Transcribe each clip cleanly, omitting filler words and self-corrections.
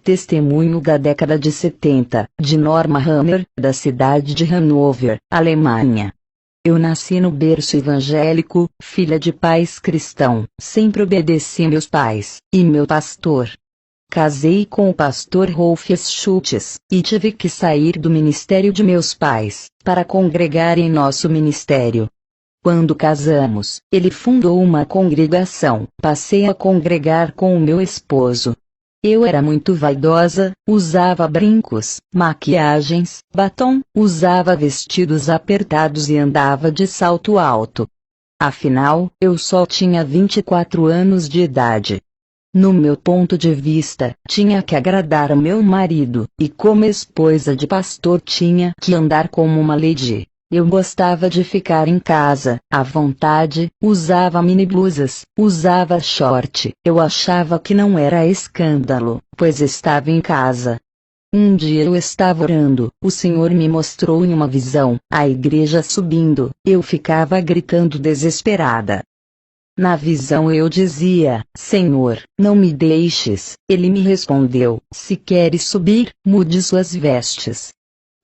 testemunho da década de 70, de Norma Hammer, da cidade de Hannover, Alemanha. Eu nasci no berço evangélico, filha de pais cristãos, sempre obedeci meus pais, e meu pastor. Casei com o pastor Rolf Schultz, e tive que sair do ministério de meus pais, para congregar em nosso ministério. Quando casamos, ele fundou uma congregação, passei a congregar com o meu esposo. Eu era muito vaidosa, usava brincos, maquiagens, batom, usava vestidos apertados e andava de salto alto. Afinal, eu só tinha 24 anos de idade. No meu ponto de vista, tinha que agradar ao meu marido, e como esposa de pastor tinha que andar como uma lady. Eu gostava de ficar em casa, à vontade, usava mini blusas, usava short. Eu achava que não era escândalo, pois estava em casa. Um dia eu estava orando, o Senhor me mostrou em uma visão, a igreja subindo, eu ficava gritando desesperada. Na visão eu dizia, Senhor, não me deixes. Ele me respondeu, se queres subir, mude suas vestes.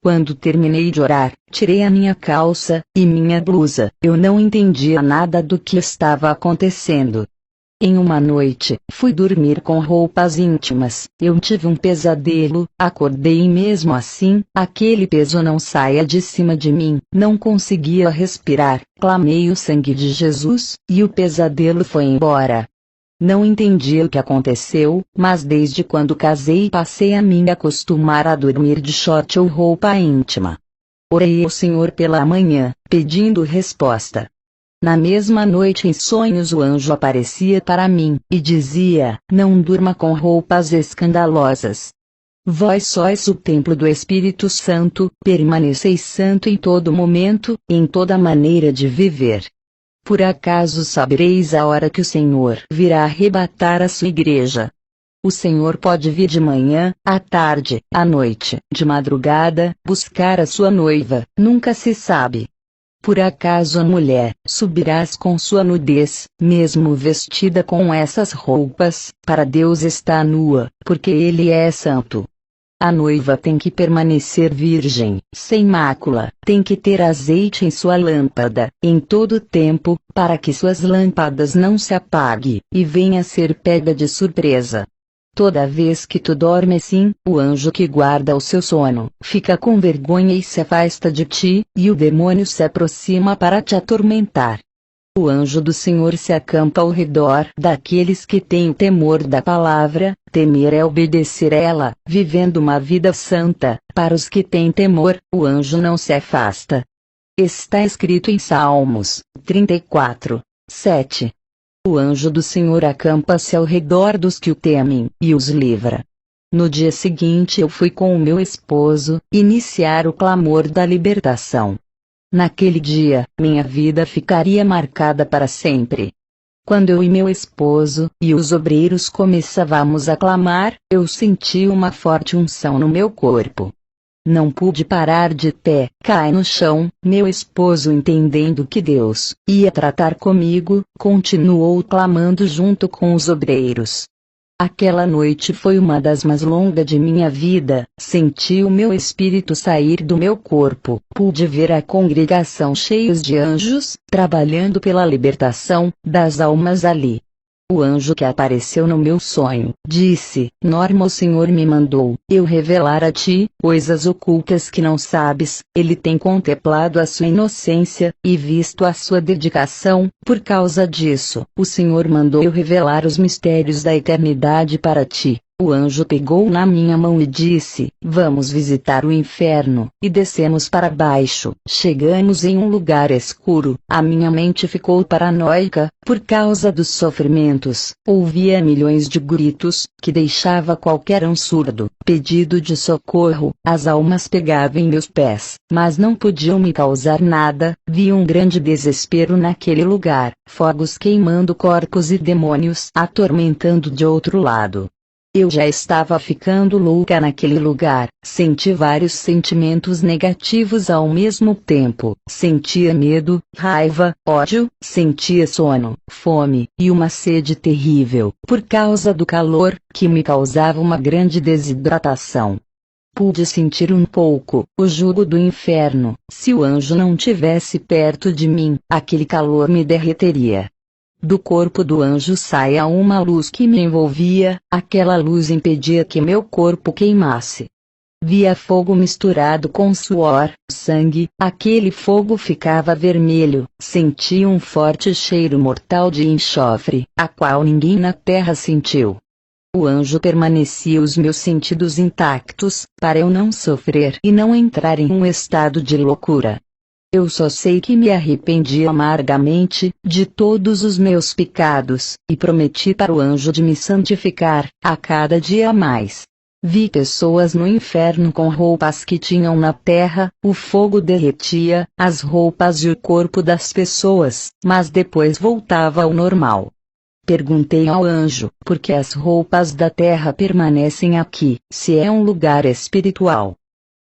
Quando terminei de orar, tirei a minha calça e minha blusa. Eu não entendia nada do que estava acontecendo. Em uma noite, fui dormir com roupas íntimas. Eu tive um pesadelo, acordei e mesmo assim, aquele peso não saía de cima de mim. Não conseguia respirar. Clamei o sangue de Jesus, e o pesadelo foi embora. Não entendi o que aconteceu, mas desde quando casei passei a me acostumar a dormir de short ou roupa íntima. Orei ao Senhor pela manhã, pedindo resposta. Na mesma noite em sonhos o anjo aparecia para mim, e dizia, não durma com roupas escandalosas. Vós sois o templo do Espírito Santo, permaneceis santo em todo momento, em toda maneira de viver. Por acaso sabereis a hora que o Senhor virá arrebatar a sua igreja? O Senhor pode vir de manhã, à tarde, à noite, de madrugada, buscar a sua noiva, nunca se sabe. Por acaso a mulher subirás com sua nudez, mesmo vestida com essas roupas, para Deus está nua, porque Ele é santo. A noiva tem que permanecer virgem, sem mácula, tem que ter azeite em sua lâmpada, em todo tempo, para que suas lâmpadas não se apaguem, e venha a ser pega de surpresa. Toda vez que tu dormes assim, o anjo que guarda o seu sono, fica com vergonha e se afasta de ti, e o demônio se aproxima para te atormentar. O anjo do Senhor se acampa ao redor daqueles que têm o temor da palavra. Temer é obedecer a ela, vivendo uma vida santa. Para os que têm temor, o anjo não se afasta. Está escrito em Salmos 34, 7. O anjo do Senhor acampa-se ao redor dos que o temem, e os livra. No dia seguinte eu fui com o meu esposo iniciar o clamor da libertação. Naquele dia, minha vida ficaria marcada para sempre. Quando eu e meu esposo e os obreiros começávamos a clamar, eu senti uma forte unção no meu corpo. Não pude parar de pé, caí no chão. Meu esposo, entendendo que Deus ia tratar comigo, continuou clamando junto com os obreiros. Aquela noite foi uma das mais longas de minha vida. Senti o meu espírito sair do meu corpo. Pude ver a congregação cheios de anjos, trabalhando pela libertação das almas ali. O anjo que apareceu no meu sonho, disse, Norma, o Senhor me mandou eu revelar a ti coisas ocultas que não sabes. Ele tem contemplado a sua inocência, e visto a sua dedicação. Por causa disso, o Senhor mandou eu revelar os mistérios da eternidade para ti. O anjo pegou na minha mão e disse, vamos visitar o inferno, e descemos para baixo. Chegamos em um lugar escuro, a minha mente ficou paranoica, por causa dos sofrimentos. Ouvia milhões de gritos, que deixava qualquer um surdo. Pedido de socorro, as almas pegavam em meus pés, mas não podiam me causar nada. Vi um grande desespero naquele lugar, fogos queimando corpos e demônios atormentando de outro lado. Eu já estava ficando louca naquele lugar, senti vários sentimentos negativos ao mesmo tempo, sentia medo, raiva, ódio, sentia sono, fome, e uma sede terrível, por causa do calor, que me causava uma grande desidratação. Pude sentir um pouco o jugo do inferno. Se o anjo não tivesse perto de mim, aquele calor me derreteria. Do corpo do anjo saía uma luz que me envolvia, aquela luz impedia que meu corpo queimasse. Via fogo misturado com suor, sangue, aquele fogo ficava vermelho, sentia um forte cheiro mortal de enxofre, a qual ninguém na terra sentiu. O anjo permanecia os meus sentidos intactos, para eu não sofrer e não entrar em um estado de loucura. Eu só sei que me arrependi amargamente de todos os meus pecados, e prometi para o anjo de me santificar, a cada dia mais. Vi pessoas no inferno com roupas que tinham na terra, o fogo derretia as roupas e o corpo das pessoas, mas depois voltava ao normal. Perguntei ao anjo, por que as roupas da terra permanecem aqui, se é um lugar espiritual?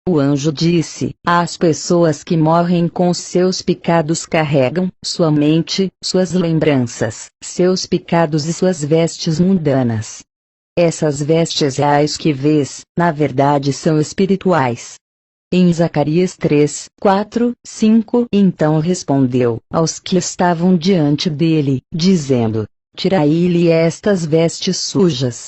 O anjo disse, as pessoas que morrem com seus pecados carregam sua mente, suas lembranças, seus pecados e suas vestes mundanas. Essas vestes reais que vês, na verdade são espirituais. Em Zacarias 3, 4, 5, então respondeu aos que estavam diante dele, dizendo, tirai-lhe estas vestes sujas.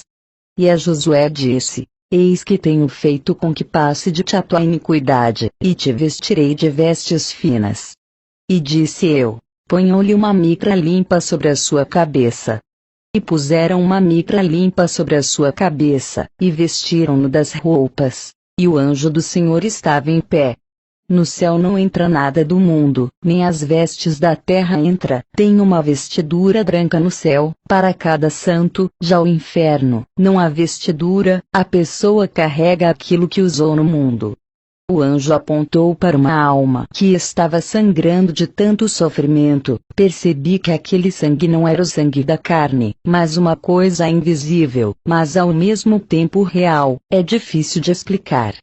E a Josué disse, eis que tenho feito com que passe de ti a tua iniquidade, e te vestirei de vestes finas. E disse eu, ponham-lhe uma mitra limpa sobre a sua cabeça. E puseram uma mitra limpa sobre a sua cabeça, e vestiram-no das roupas, e o anjo do Senhor estava em pé. No céu não entra nada do mundo, nem as vestes da terra entra, tem uma vestidura branca no céu, para cada santo, já o inferno, não há vestidura, a pessoa carrega aquilo que usou no mundo. O anjo apontou para uma alma que estava sangrando de tanto sofrimento, percebi que aquele sangue não era o sangue da carne, mas uma coisa invisível, mas ao mesmo tempo real, é difícil de explicar.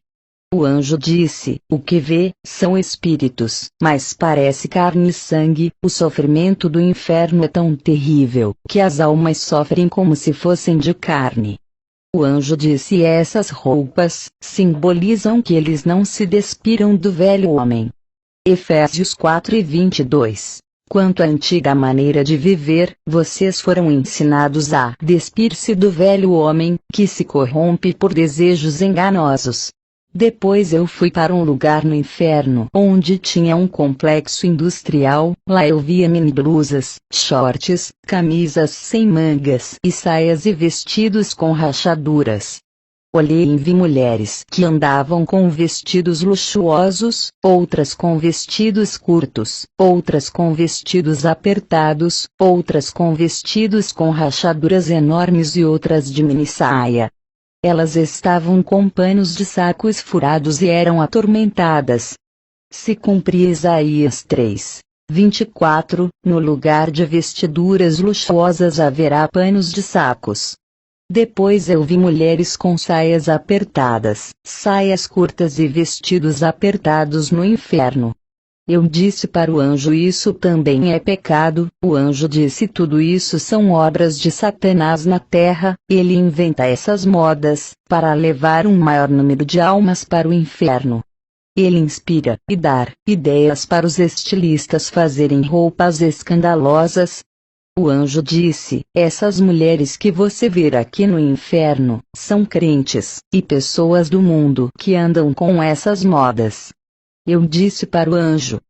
O anjo disse, o que vê, são espíritos, mas parece carne e sangue, o sofrimento do inferno é tão terrível, que as almas sofrem como se fossem de carne. O anjo disse, essas roupas, simbolizam que eles não se despiram do velho homem. Efésios 4:22. Quanto à antiga maneira de viver, vocês foram ensinados a despir-se do velho homem, que se corrompe por desejos enganosos. Depois eu fui para um lugar no inferno onde tinha um complexo industrial, lá eu via mini-blusas, shorts, camisas sem mangas e saias e vestidos com rachaduras. Olhei e vi mulheres que andavam com vestidos luxuosos, outras com vestidos curtos, outras com vestidos apertados, outras com vestidos com rachaduras enormes e outras de mini-saia. Elas estavam com panos de sacos furados e eram atormentadas. Se cumpria Isaías 3, 24, no lugar de vestiduras luxuosas haverá panos de sacos. Depois eu vi mulheres com saias apertadas, saias curtas e vestidos apertados no inferno. Eu disse para o anjo, isso também é pecado. O anjo disse, tudo isso são obras de Satanás na terra, ele inventa essas modas, para levar um maior número de almas para o inferno. Ele inspira, e dá ideias para os estilistas fazerem roupas escandalosas. O anjo disse, essas mulheres que você vê aqui no inferno, são crentes, e pessoas do mundo que andam com essas modas. Eu disse para o anjo,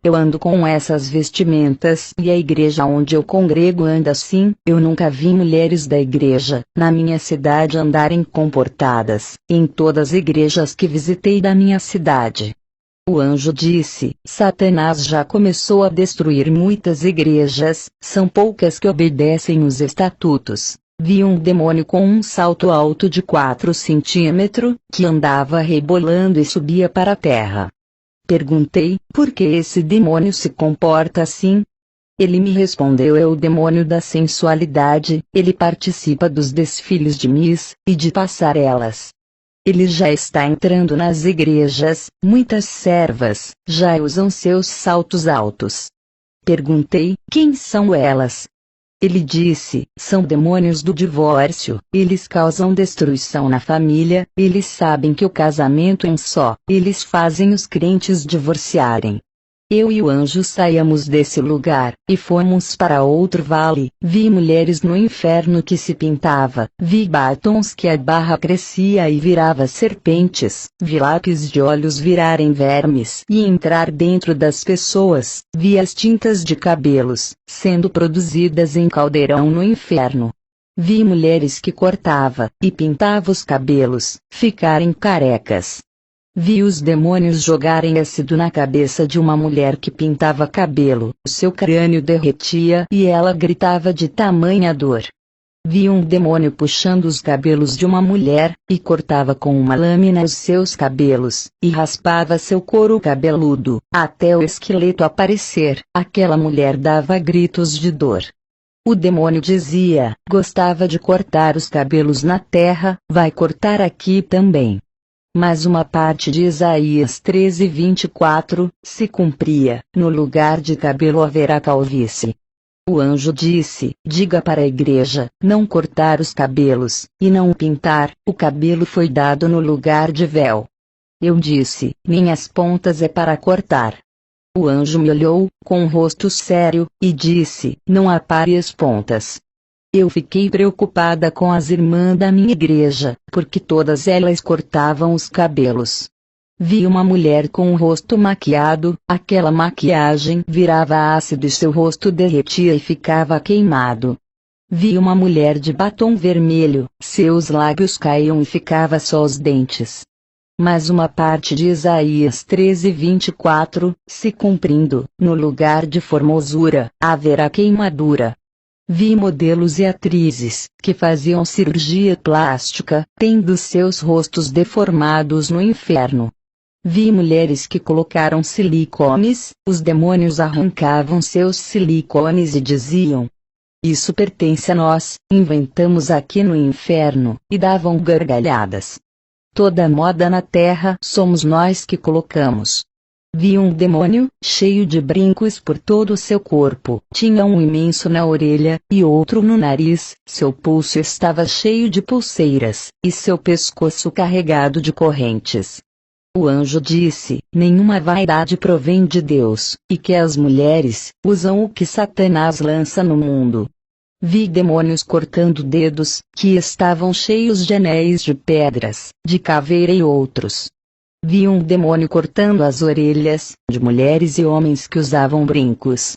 eu ando com essas vestimentas e a igreja onde eu congrego anda assim, eu nunca vi mulheres da igreja, na minha cidade andarem comportadas, em todas as igrejas que visitei da minha cidade. O anjo disse, Satanás já começou a destruir muitas igrejas, são poucas que obedecem os estatutos. Vi um demônio com um salto alto de 4 centímetros, que andava rebolando e subia para a terra. Perguntei, por que esse demônio se comporta assim? Ele me respondeu: é o demônio da sensualidade, ele participa dos desfiles de Miss, e de passarelas. Ele já está entrando nas igrejas, muitas servas, já usam seus saltos altos. Perguntei: quem são elas? Ele disse: são demônios do divórcio, eles causam destruição na família, eles sabem que o casamento é um só, eles fazem os crentes divorciarem. Eu e o anjo saímos desse lugar, e fomos para outro vale. Vi mulheres no inferno que se pintava, vi batons que a barra crescia e virava serpentes, vi lápis de olhos virarem vermes e entrar dentro das pessoas, vi as tintas de cabelos, sendo produzidas em caldeirão no inferno. Vi mulheres que cortava, e pintava os cabelos, ficarem carecas. Vi os demônios jogarem ácido na cabeça de uma mulher que pintava cabelo, seu crânio derretia e ela gritava de tamanha dor. Vi um demônio puxando os cabelos de uma mulher, e cortava com uma lâmina os seus cabelos, e raspava seu couro cabeludo, até o esqueleto aparecer. Aquela mulher dava gritos de dor. O demônio dizia: gostava de cortar os cabelos na terra, vai cortar aqui também. Mas uma parte de Isaías 13:24 se cumpria: no lugar de cabelo haverá calvície. O anjo disse: diga para a igreja, não cortar os cabelos, e não pintar, o cabelo foi dado no lugar de véu. Eu disse: minhas pontas é para cortar. O anjo me olhou, com um rosto sério, e disse: não apare as pontas. Eu fiquei preocupada com as irmãs da minha igreja, porque todas elas cortavam os cabelos. Vi uma mulher com o rosto maquiado, aquela maquiagem virava ácido e seu rosto derretia e ficava queimado. Vi uma mulher de batom vermelho, seus lábios caíam e ficava só os dentes. Mas uma parte de Isaías 13:24 se cumprindo: no lugar de formosura, haverá queimadura. Vi modelos e atrizes, que faziam cirurgia plástica, tendo seus rostos deformados no inferno. Vi mulheres que colocaram silicones, os demônios arrancavam seus silicones e diziam: isso pertence a nós, inventamos aqui no inferno, e davam gargalhadas. Toda moda na terra somos nós que colocamos. Vi um demônio, cheio de brincos por todo o seu corpo, tinha um imenso na orelha, e outro no nariz, seu pulso estava cheio de pulseiras, e seu pescoço carregado de correntes. O anjo disse: nenhuma vaidade provém de Deus, e que as mulheres usam o que Satanás lança no mundo. Vi demônios cortando dedos, que estavam cheios de anéis de pedras, de caveira e outros. Vi um demônio cortando as orelhas, de mulheres e homens que usavam brincos.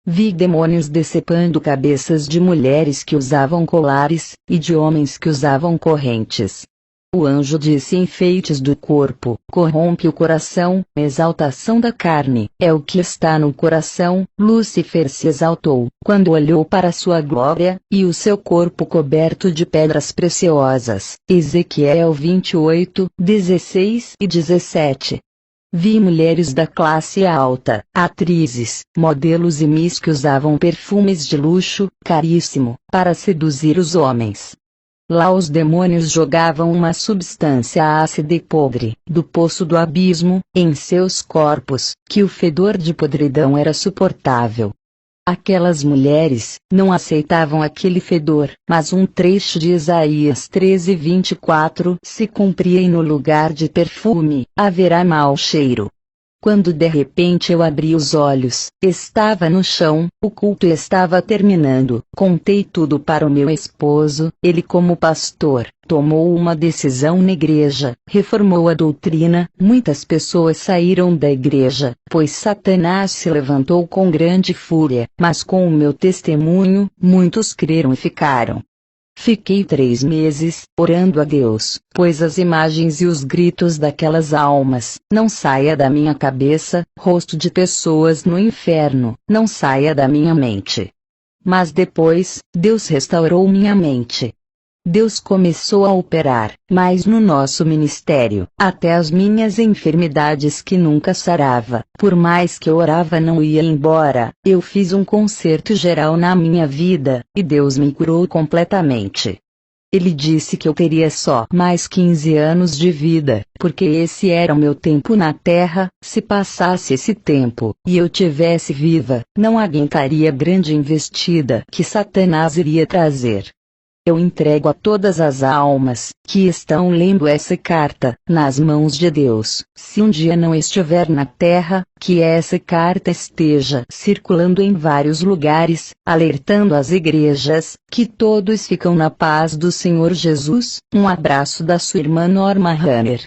Vi demônios decepando cabeças de mulheres que usavam colares, e de homens que usavam correntes. O anjo disse: enfeites do corpo, corrompe o coração, exaltação da carne, é o que está no coração. Lúcifer se exaltou, quando olhou para sua glória, e o seu corpo coberto de pedras preciosas. Ezequiel 28:16 e 17. Vi mulheres da classe alta, atrizes, modelos e miss que usavam perfumes de luxo, caríssimo, para seduzir os homens. Lá os demônios jogavam uma substância ácida e podre, do poço do abismo, em seus corpos, que o fedor de podridão era suportável. Aquelas mulheres não aceitavam aquele fedor, mas um trecho de Isaías 13:24 se cumpria: e no lugar de perfume, haverá mau cheiro. Quando de repente eu abri os olhos, estava no chão, o culto estava terminando. Contei tudo para o meu esposo, ele como pastor, tomou uma decisão na igreja, reformou a doutrina. Muitas pessoas saíram da igreja, pois Satanás se levantou com grande fúria, mas com o meu testemunho, muitos creram e ficaram. Fiquei 3 meses, orando a Deus, pois as imagens e os gritos daquelas almas, não saia da minha cabeça, rosto de pessoas no inferno, não saia da minha mente. Mas depois, Deus restaurou minha mente. Deus começou a operar, mais no nosso ministério, até as minhas enfermidades que nunca sarava, por mais que eu orava não ia embora, eu fiz um concerto geral na minha vida, e Deus me curou completamente. Ele disse que eu teria só mais 15 anos de vida, porque esse era o meu tempo na terra. Se passasse esse tempo, e eu tivesse viva, não aguentaria a grande investida que Satanás iria trazer. Eu entrego a todas as almas que estão lendo essa carta, nas mãos de Deus. Se um dia não estiver na terra, que essa carta esteja circulando em vários lugares, alertando as igrejas, que todos ficam na paz do Senhor Jesus. Um abraço da sua irmã Norma Runner.